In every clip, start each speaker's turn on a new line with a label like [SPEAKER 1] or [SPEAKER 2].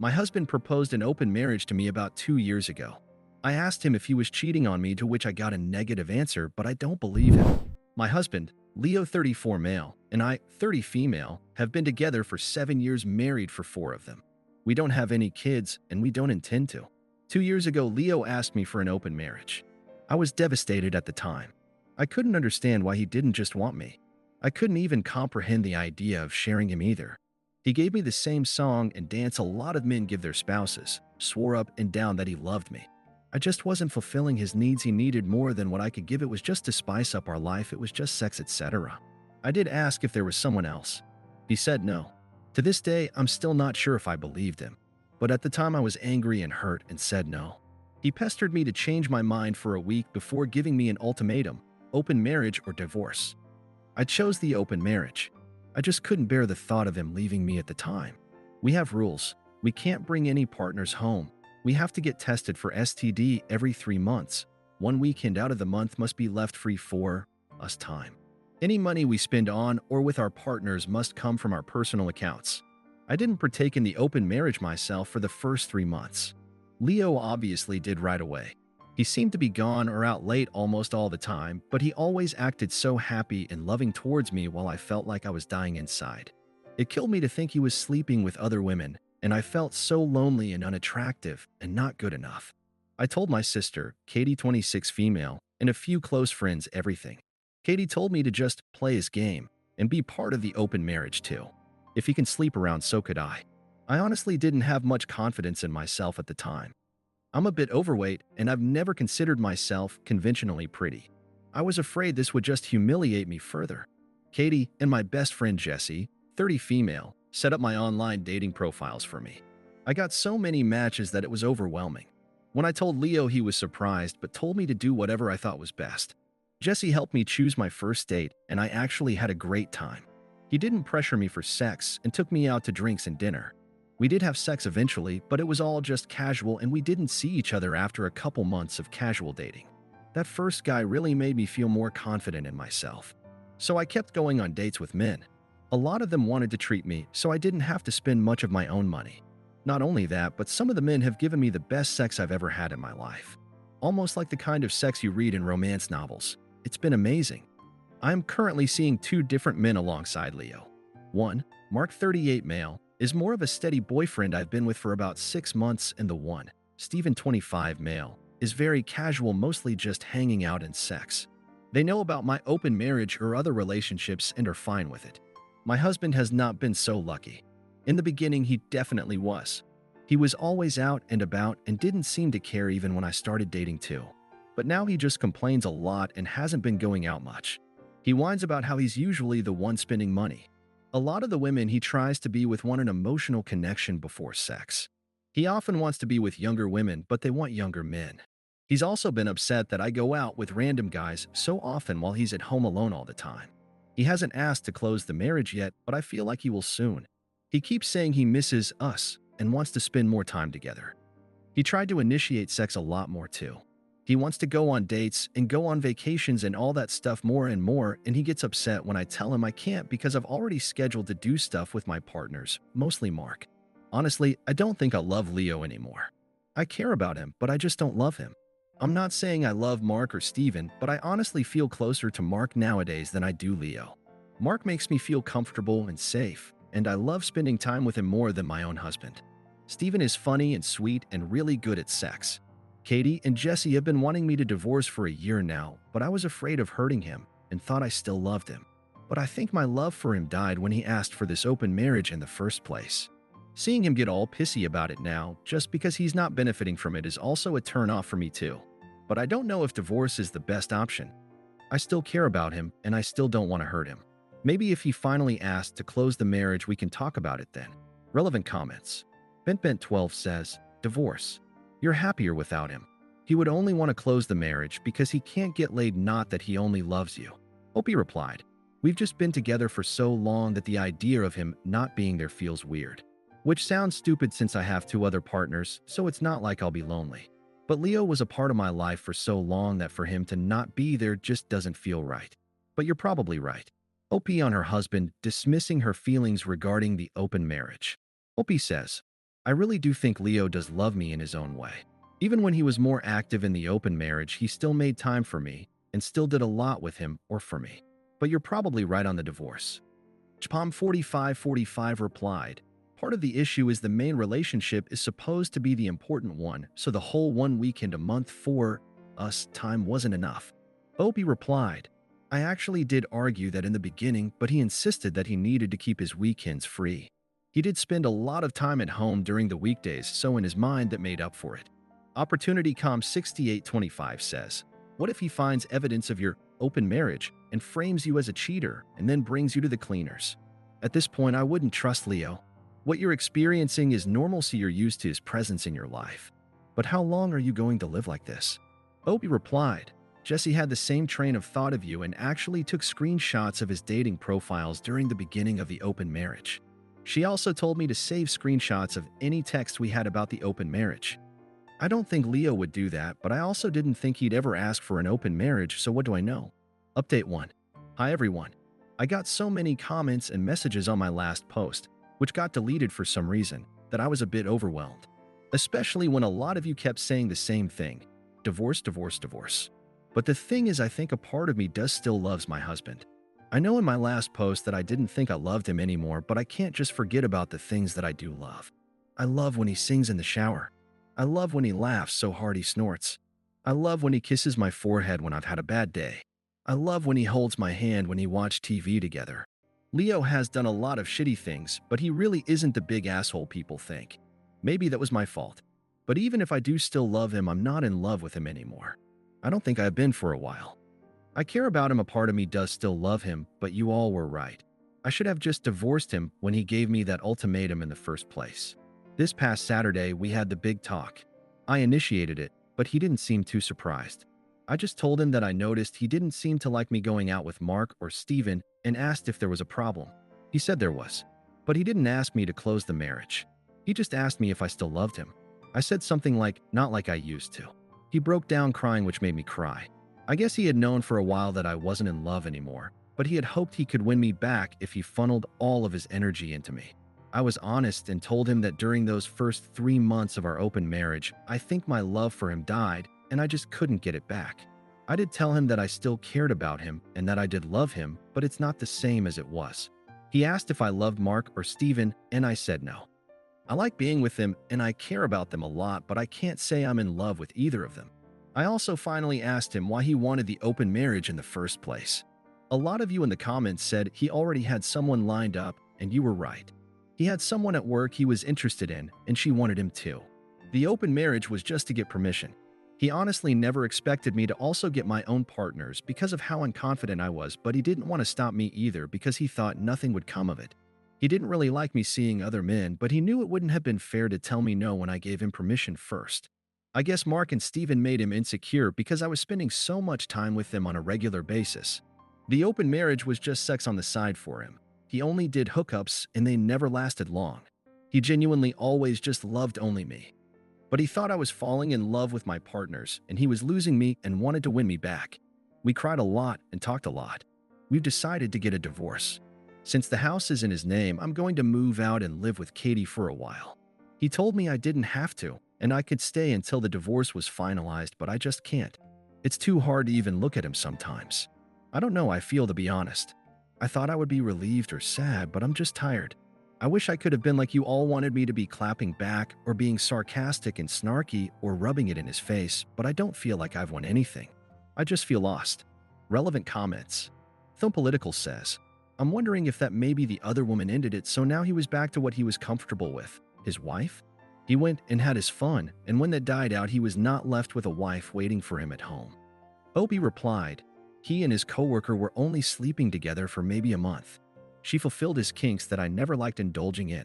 [SPEAKER 1] My husband proposed an open marriage to me about 2 years ago. I asked him if he was cheating on me, to which I got a negative answer, but I don't believe him. My husband, Leo 34 male, and I, 30 female, have been together for 7 years, married for 4 of them. We don't have any kids, and we don't intend to. 2 years ago, Leo asked me for an open marriage. I was devastated at the time. I couldn't understand why he didn't just want me. I couldn't even comprehend the idea of sharing him either. He gave me the same song and dance a lot of men give their spouses, swore up and down that he loved me. I just wasn't fulfilling his needs. He needed more than what I could give. It was just to spice up our life. It was just sex, etc. I did ask if there was someone else. He said no. To this day, I'm still not sure if I believed him. But at the time I was angry and hurt and said no. He pestered me to change my mind for a week before giving me an ultimatum: open marriage or divorce. I chose the open marriage. I just couldn't bear the thought of him leaving me at the time. We have rules. We can't bring any partners home. We have to get tested for STD every 3 months. One weekend out of the month must be left free for us time. Any money we spend on or with our partners must come from our personal accounts. I didn't partake in the open marriage myself for the first 3 months. Leo obviously did right away. He seemed to be gone or out late almost all the time, but he always acted so happy and loving towards me while I felt like I was dying inside. It killed me to think he was sleeping with other women, and I felt so lonely and unattractive and not good enough. I told my sister, Katie 26 female, and a few close friends everything. Katie told me to just play his game and be part of the open marriage too. If he can sleep around, so could I. I honestly didn't have much confidence in myself at the time. I'm a bit overweight, and I've never considered myself conventionally pretty. I was afraid this would just humiliate me further. Katie and my best friend Jessie, 30 female, set up my online dating profiles for me. I got so many matches that it was overwhelming. When I told Leo, he was surprised but told me to do whatever I thought was best. Jessie helped me choose my first date, and I actually had a great time. He didn't pressure me for sex and took me out to drinks and dinner. We did have sex eventually, but it was all just casual, and we didn't see each other after a couple months of casual dating. That first guy really made me feel more confident in myself. So I kept going on dates with men. A lot of them wanted to treat me, so I didn't have to spend much of my own money. Not only that, but some of the men have given me the best sex I've ever had in my life. Almost like the kind of sex you read in romance novels. It's been amazing. I am currently seeing 2 different men alongside Leo. One, Mark 38 male, is more of a steady boyfriend I've been with for about 6 months, and the one, Stephen 25 male, is very casual, mostly just hanging out and sex. They know about my open marriage or other relationships and are fine with it. My husband has not been so lucky. In the beginning, he definitely was. He was always out and about and didn't seem to care even when I started dating too. But now he just complains a lot and hasn't been going out much. He whines about how he's usually the one spending money. A lot of the women he tries to be with want an emotional connection before sex. He often wants to be with younger women, but they want younger men. He's also been upset that I go out with random guys so often while he's at home alone all the time. He hasn't asked to close the marriage yet, but I feel like he will soon. He keeps saying he misses us and wants to spend more time together. He tried to initiate sex a lot more too. He wants to go on dates and go on vacations and all that stuff more and more, and he gets upset when I tell him I can't because I've already scheduled to do stuff with my partners, mostly Mark. Honestly, I don't think I love Leo anymore. I care about him, but I just don't love him. I'm not saying I love Mark or Steven, but I honestly feel closer to Mark nowadays than I do Leo. Mark makes me feel comfortable and safe, and I love spending time with him more than my own husband. Steven is funny and sweet and really good at sex. Katie and Jessie have been wanting me to divorce for a year now, but I was afraid of hurting him and thought I still loved him. But I think my love for him died when he asked for this open marriage in the first place. Seeing him get all pissy about it now, just because he's not benefiting from it, is also a turn-off for me too. But I don't know if divorce is the best option. I still care about him, and I still don't want to hurt him. Maybe if he finally asked to close the marriage, we can talk about it then. Relevant comments. Bent12 says, divorce. You're happier without him. He would only want to close the marriage because he can't get laid, not that he only loves you. Opie replied, we've just been together for so long that the idea of him not being there feels weird. Which sounds stupid since I have 2 other partners, so it's not like I'll be lonely. But Leo was a part of my life for so long that for him to not be there just doesn't feel right. But you're probably right. Opie on her husband dismissing her feelings regarding the open marriage. Opie says, I really do think Leo does love me in his own way. Even when he was more active in the open marriage, he still made time for me and still did a lot with him or for me. But you're probably right on the divorce. Chpom 4545 replied, part of the issue is the main relationship is supposed to be the important one, so the whole 1 weekend a month for us time wasn't enough. Opie replied, I actually did argue that in the beginning, but he insisted that he needed to keep his weekends free. He did spend a lot of time at home during the weekdays, so in his mind that made up for it. OpportunityCom 6825 says, what if he finds evidence of your open marriage and frames you as a cheater and then brings you to the cleaners? At this point, I wouldn't trust Leo. What you're experiencing is normalcy you're used to his presence in your life. But how long are you going to live like this? Opie replied, Jesse had the same train of thought of you and actually took screenshots of his dating profiles during the beginning of the open marriage. She also told me to save screenshots of any text we had about the open marriage. I don't think Leo would do that, but I also didn't think he'd ever ask for an open marriage, so what do I know? Update 1. Hi everyone. I got so many comments and messages on my last post, which got deleted for some reason, that I was a bit overwhelmed. Especially when a lot of you kept saying the same thing. Divorce, divorce, divorce. But the thing is, I think a part of me does still loves my husband. I know in my last post that I didn't think I loved him anymore, but I can't just forget about the things that I do love. I love when he sings in the shower. I love when he laughs so hard he snorts. I love when he kisses my forehead when I've had a bad day. I love when he holds my hand when he watch TV together. Leo has done a lot of shitty things, but he really isn't the big asshole people think. Maybe that was my fault. But even if I do still love him, I'm not in love with him anymore. I don't think I've been for a while. I care about him, a part of me does still love him, but you all were right. I should have just divorced him when he gave me that ultimatum in the first place. This past Saturday, we had the big talk. I initiated it, but he didn't seem too surprised. I just told him that I noticed he didn't seem to like me going out with Mark or Steven and asked if there was a problem. He said there was. But he didn't ask me to close the marriage. He just asked me if I still loved him. I said something like, not like I used to. He broke down crying, which made me cry. I guess he had known for a while that I wasn't in love anymore, but he had hoped he could win me back if he funneled all of his energy into me. I was honest and told him that during those first 3 months of our open marriage, I think my love for him died and I just couldn't get it back. I did tell him that I still cared about him and that I did love him, but it's not the same as it was. He asked if I loved Mark or Steven, and I said no. I like being with them and I care about them a lot, but I can't say I'm in love with either of them. I also finally asked him why he wanted the open marriage in the first place. A lot of you in the comments said he already had someone lined up, and you were right. He had someone at work he was interested in, and she wanted him too. The open marriage was just to get permission. He honestly never expected me to also get my own partners because of how unconfident I was, but he didn't want to stop me either because he thought nothing would come of it. He didn't really like me seeing other men, but he knew it wouldn't have been fair to tell me no when I gave him permission first. I guess Mark and Steven made him insecure because I was spending so much time with them on a regular basis. The open marriage was just sex on the side for him. He only did hookups and they never lasted long. He genuinely always just loved only me. But he thought I was falling in love with my partners and he was losing me and wanted to win me back. We cried a lot and talked a lot. We've decided to get a divorce. Since the house is in his name, I'm going to move out and live with Katie for a while. He told me I didn't have to and I could stay until the divorce was finalized, but I just can't. It's too hard to even look at him sometimes. I don't know how I feel, to be honest. I thought I would be relieved or sad, but I'm just tired. I wish I could have been like you all wanted me to be, clapping back or being sarcastic and snarky or rubbing it in his face, but I don't feel like I've won anything. I just feel lost. Relevant comments. Though Political says, I'm wondering if that maybe the other woman ended it, so now he was back to what he was comfortable with, his wife? He went and had his fun, and when that died out, he was not left with a wife waiting for him at home. Opie replied, he and his coworker were only sleeping together for maybe a month. She fulfilled his kinks that I never liked indulging in.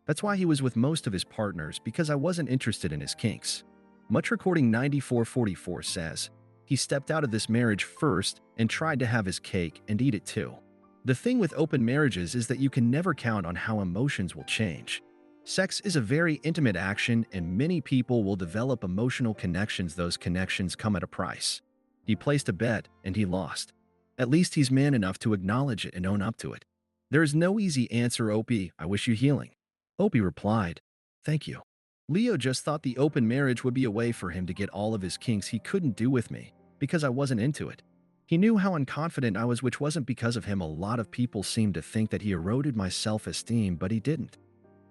[SPEAKER 1] That's why he was with most of his partners, because I wasn't interested in his kinks. Much Recording 9444 says, he stepped out of this marriage first and tried to have his cake and eat it too. The thing with open marriages is that you can never count on how emotions will change. Sex is a very intimate action and many people will develop emotional connections. Those connections come at a price. He placed a bet and he lost. At least he's man enough to acknowledge it and own up to it. There is no easy answer, Opie. I wish you healing. Opie replied, Thank you. Leo just thought the open marriage would be a way for him to get all of his kinks he couldn't do with me because I wasn't into it. He knew how unconfident I was, which wasn't because of him. A lot of people seemed to think that he eroded my self-esteem, but he didn't.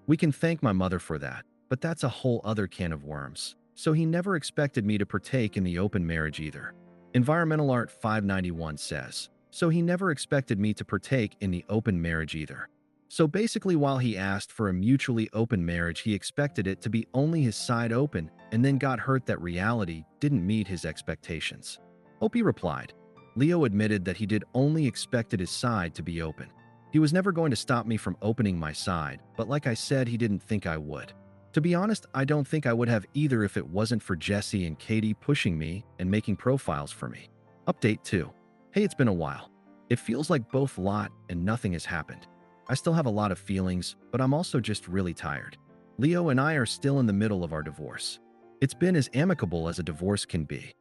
[SPEAKER 1] We can thank my mother for that, but that's a whole other can of worms. So he never expected me to partake in the open marriage either. Environmental Art 591 says, so he never expected me to partake in the open marriage either. So basically, while he asked for a mutually open marriage, he expected it to be only his side open and then got hurt that reality didn't meet his expectations. Opie replied. Leo admitted that he did only expected his side to be open. He was never going to stop me from opening my side, but like I said, he didn't think I would. To be honest, I don't think I would have either if it wasn't for Jesse and Katie pushing me and making profiles for me. Update 2. Hey, it's been a while. It feels like both lot and nothing has happened. I still have a lot of feelings, but I'm also just really tired. Leo and I are still in the middle of our divorce. It's been as amicable as a divorce can be.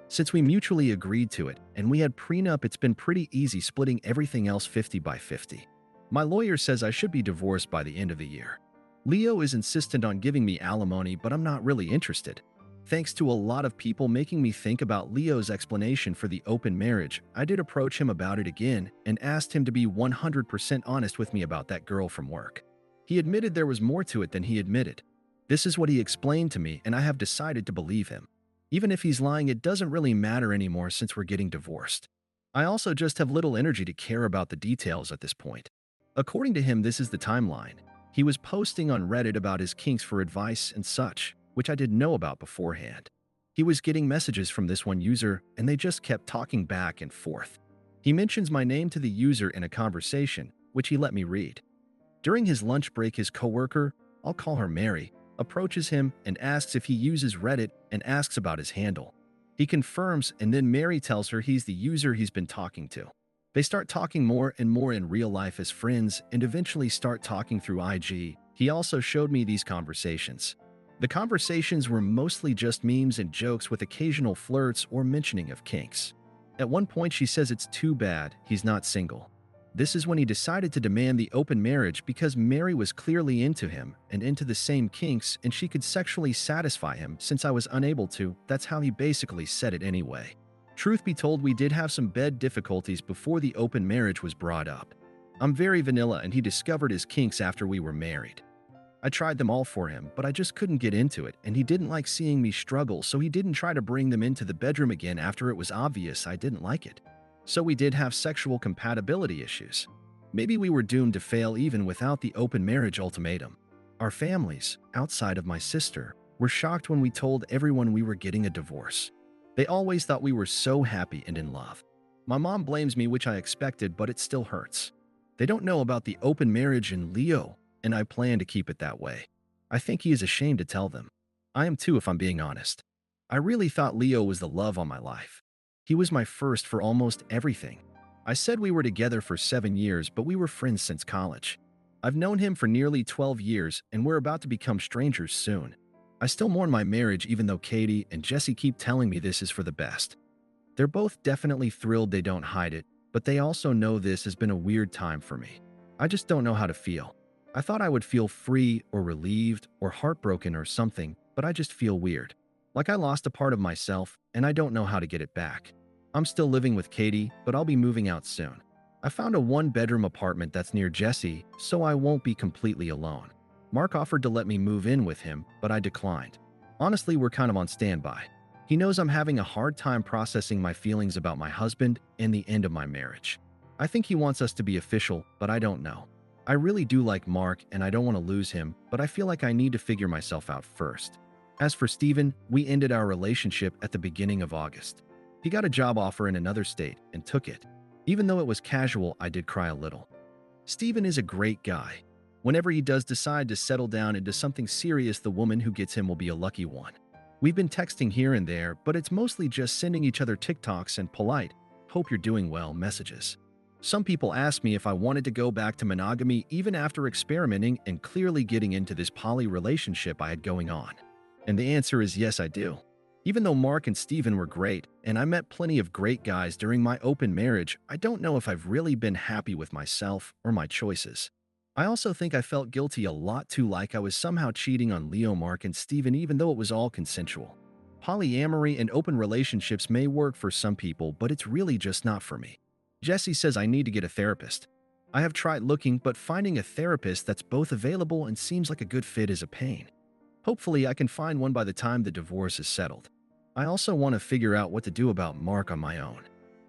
[SPEAKER 1] Since we mutually agreed to it and we had prenup, it's been pretty easy splitting everything else 50 by 50. My lawyer says I should be divorced by the end of the year. Leo is insistent on giving me alimony, but I'm not really interested. Thanks to a lot of people making me think about Leo's explanation for the open marriage, I did approach him about it again and asked him to be 100% honest with me about that girl from work. He admitted there was more to it than he admitted. This is what he explained to me, and I have decided to believe him. Even if he's lying, it doesn't really matter anymore since we're getting divorced. I also just have little energy to care about the details at this point. According to him, this is the timeline. He was posting on Reddit about his kinks for advice and such, which I didn't know about beforehand. He was getting messages from this one user, and they just kept talking back and forth. He mentions my name to the user in a conversation, which he let me read. During his lunch break, his coworker, I'll call her Mary, approaches him and asks if he uses Reddit and asks about his handle. He confirms, and then Mary tells her he's the user he's been talking to. They start talking more and more in real life as friends and eventually start talking through IG. He also showed me these conversations. The conversations were mostly just memes and jokes with occasional flirts or mentioning of kinks. At one point, she says it's too bad he's not single. This is when he decided to demand the open marriage because Mary was clearly into him and into the same kinks, and she could sexually satisfy him since I was unable to. That's how he basically said it anyway. Truth be told, we did have some bed difficulties before the open marriage was brought up. I'm very vanilla, and he discovered his kinks after we were married. I tried them all for him, but I just couldn't get into it, and he didn't like seeing me struggle, so he didn't try to bring them into the bedroom again after it was obvious I didn't like it. So we did have sexual compatibility issues. Maybe we were doomed to fail even without the open marriage ultimatum. Our families, outside of my sister, were shocked when we told everyone we were getting a divorce. They always thought we were so happy and in love. My mom blames me, which I expected, but it still hurts. They don't know about the open marriage and Leo, and I plan to keep it that way. I think he is ashamed to tell them. I am too, if I'm being honest. I really thought Leo was the love of my life. He was my first for almost everything. I said we were together for 7 years, but we were friends since college. I've known him for nearly 12 years, and we're about to become strangers soon. I still mourn my marriage, even though Katie and Jesse keep telling me this is for the best. They're both definitely thrilled, they don't hide it, but they also know this has been a weird time for me. I just don't know how to feel. I thought I would feel free or relieved or heartbroken or something, but I just feel weird. Like I lost a part of myself, and I don't know how to get it back. I'm still living with Katie, but I'll be moving out soon. I found a 1-bedroom apartment that's near Jesse, so I won't be completely alone. Mark offered to let me move in with him, but I declined. Honestly, we're kind of on standby. He knows I'm having a hard time processing my feelings about my husband and the end of my marriage. I think he wants us to be official, but I don't know. I really do like Mark, and I don't want to lose him, but I feel like I need to figure myself out first. As for Steven, we ended our relationship at the beginning of August. He got a job offer in another state and took it. Even though it was casual, I did cry a little. Steven is a great guy. Whenever he does decide to settle down into something serious, the woman who gets him will be a lucky one. We've been texting here and there, but it's mostly just sending each other TikToks and polite, "Hope you're doing well" messages. Some people ask me if I wanted to go back to monogamy even after experimenting and clearly getting into this poly relationship I had going on. And the answer is yes, I do. Even though Mark and Steven were great, and I met plenty of great guys during my open marriage, I don't know if I've really been happy with myself or my choices. I also think I felt guilty a lot too, like I was somehow cheating on Leo, Mark, and Steven, even though it was all consensual. Polyamory and open relationships may work for some people, but it's really just not for me. Jesse says I need to get a therapist. I have tried looking, but finding a therapist that's both available and seems like a good fit is a pain. Hopefully, I can find one by the time the divorce is settled. I also want to figure out what to do about Mark on my own.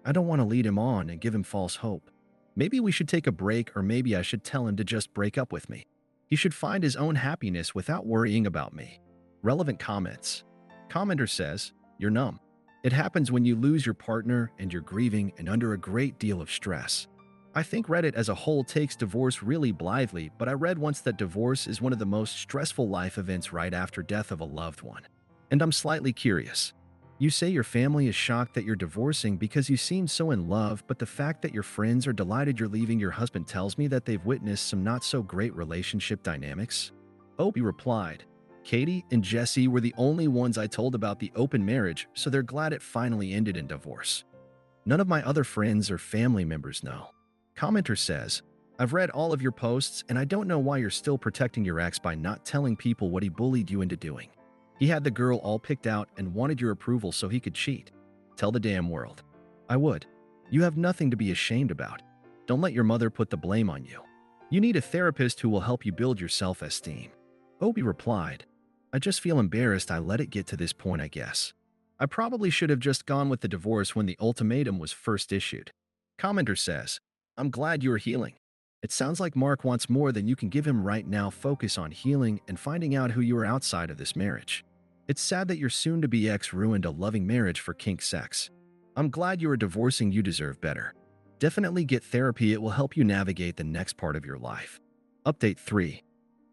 [SPEAKER 1] I don't want to lead him on and give him false hope. Maybe we should take a break, or maybe I should tell him to just break up with me. He should find his own happiness without worrying about me. Relevant comments. Commenter says, "You're numb. It happens when you lose your partner and you're grieving and under a great deal of stress. I think Reddit as a whole takes divorce really blithely, but I read once that divorce is one of the most stressful life events right after death of a loved one. And I'm slightly curious. You say your family is shocked that you're divorcing because you seem so in love, but the fact that your friends are delighted you're leaving your husband tells me that they've witnessed some not so great relationship dynamics." Opie replied, "Katie and Jesse were the only ones I told about the open marriage, so they're glad it finally ended in divorce. None of my other friends or family members know." Commenter says, "I've read all of your posts and I don't know why you're still protecting your ex by not telling people what he bullied you into doing. He had the girl all picked out and wanted your approval so he could cheat. Tell the damn world." "I would. You have nothing to be ashamed about. Don't let your mother put the blame on you. You need a therapist who will help you build your self-esteem." Opie replied, "I just feel embarrassed I let it get to this point, I guess. I probably should have just gone with the divorce when the ultimatum was first issued." Commenter says, "I'm glad you are healing. It sounds like Mark wants more than you can give him right now. Focus on healing and finding out who you are outside of this marriage. It's sad that your soon-to-be ex ruined a loving marriage for kink sex. I'm glad you are divorcing. You deserve better. Definitely get therapy. It will help you navigate the next part of your life." Update 3.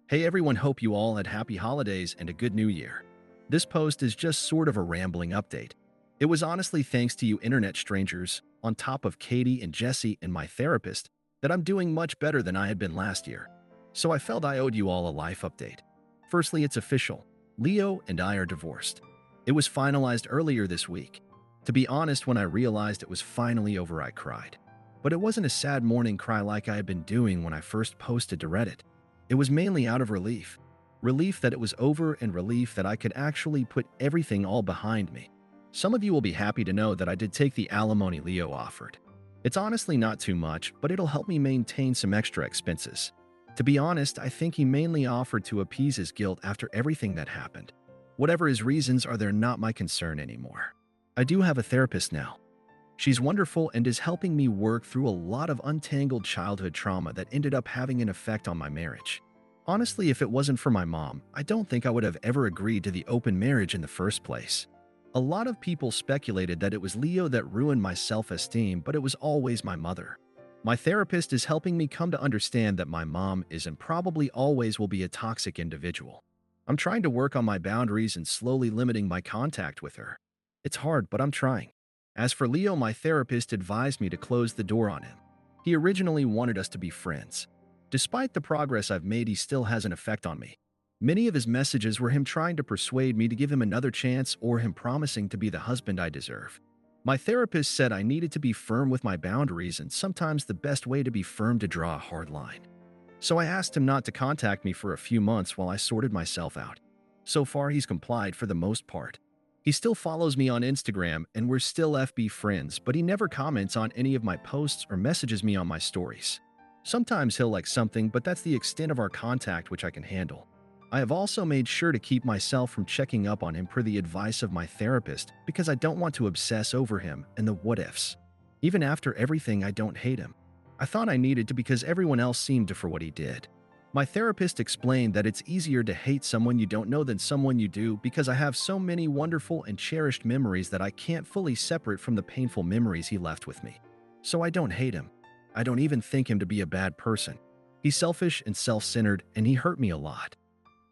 [SPEAKER 1] Hey everyone, hope you all had happy holidays and a good new year. This post is just sort of a rambling update. It was honestly thanks to you internet strangers, on top of Katie and Jesse and my therapist, that I'm doing much better than I had been last year. So I felt I owed you all a life update. Firstly, it's official. Leo and I are divorced. It was finalized earlier this week. To be honest, when I realized it was finally over, I cried. But it wasn't a sad morning cry like I had been doing when I first posted to Reddit. It was mainly out of relief. Relief that it was over and relief that I could actually put everything all behind me. Some of you will be happy to know that I did take the alimony Leo offered. It's honestly not too much, but it'll help me maintain some extra expenses. To be honest, I think he mainly offered to appease his guilt after everything that happened. Whatever his reasons are, they're not my concern anymore. I do have a therapist now. She's wonderful and is helping me work through a lot of untangled childhood trauma that ended up having an effect on my marriage. Honestly, if it wasn't for my mom, I don't think I would have ever agreed to the open marriage in the first place. A lot of people speculated that it was Leo that ruined my self-esteem, but it was always my mother. My therapist is helping me come to understand that my mom is and probably always will be a toxic individual. I'm trying to work on my boundaries and slowly limiting my contact with her. It's hard, but I'm trying. As for Leo, my therapist advised me to close the door on him. He originally wanted us to be friends. Despite the progress I've made, he still has an effect on me. Many of his messages were him trying to persuade me to give him another chance or him promising to be the husband I deserve. My therapist said I needed to be firm with my boundaries, and sometimes the best way to be firm to draw a hard line. So I asked him not to contact me for a few months while I sorted myself out. So far, he's complied for the most part. He still follows me on Instagram and we're still FB friends, but he never comments on any of my posts or messages me on my stories. Sometimes he'll like something, but that's the extent of our contact which I can handle. I have also made sure to keep myself from checking up on him per the advice of my therapist because I don't want to obsess over him and the what-ifs. Even after everything, I don't hate him. I thought I needed to because everyone else seemed to for what he did. My therapist explained that it's easier to hate someone you don't know than someone you do because I have so many wonderful and cherished memories that I can't fully separate from the painful memories he left with me. So I don't hate him. I don't even think him to be a bad person. He's selfish and self-centered, and he hurt me a lot.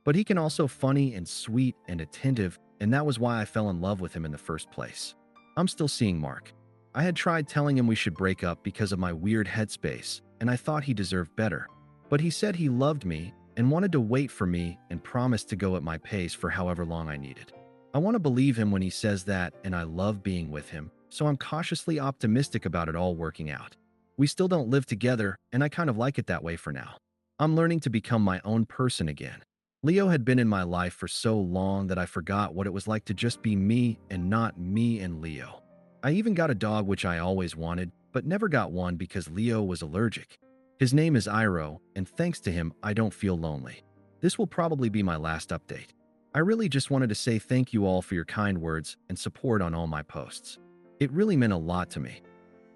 [SPEAKER 1] But he can also funny and sweet and attentive, and that was why I fell in love with him in the first place. I'm still seeing Mark. I had tried telling him we should break up because of my weird headspace, and I thought he deserved better. But he said he loved me and wanted to wait for me and promised to go at my pace for however long I needed. I want to believe him when he says that, and I love being with him, so I'm cautiously optimistic about it all working out. We still don't live together, and I kind of like it that way for now. I'm learning to become my own person again. Leo had been in my life for so long that I forgot what it was like to just be me and not me and Leo. I even got a dog which I always wanted, but never got one because Leo was allergic. His name is Iro, and thanks to him, I don't feel lonely. This will probably be my last update. I really just wanted to say thank you all for your kind words and support on all my posts. It really meant a lot to me.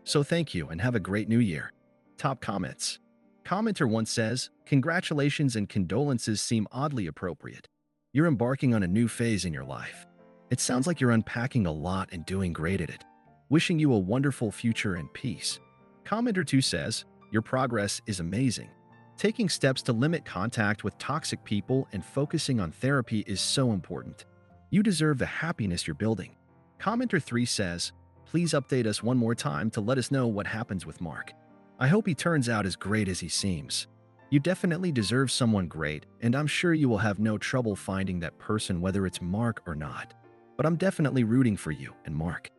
[SPEAKER 1] So thank you and have a great new year. Top comments. Commenter once says, "Congratulations and condolences seem oddly appropriate. You're embarking on a new phase in your life. It sounds like you're unpacking a lot and doing great at it. Wishing you a wonderful future and peace." Commenter 2 says, "Your progress is amazing. Taking steps to limit contact with toxic people and focusing on therapy is so important. You deserve the happiness you're building." Commenter 3 says, "Please update us one more time to let us know what happens with Mark. I hope he turns out as great as he seems. You definitely deserve someone great, and I'm sure you will have no trouble finding that person whether it's Mark or not. But I'm definitely rooting for you and Mark."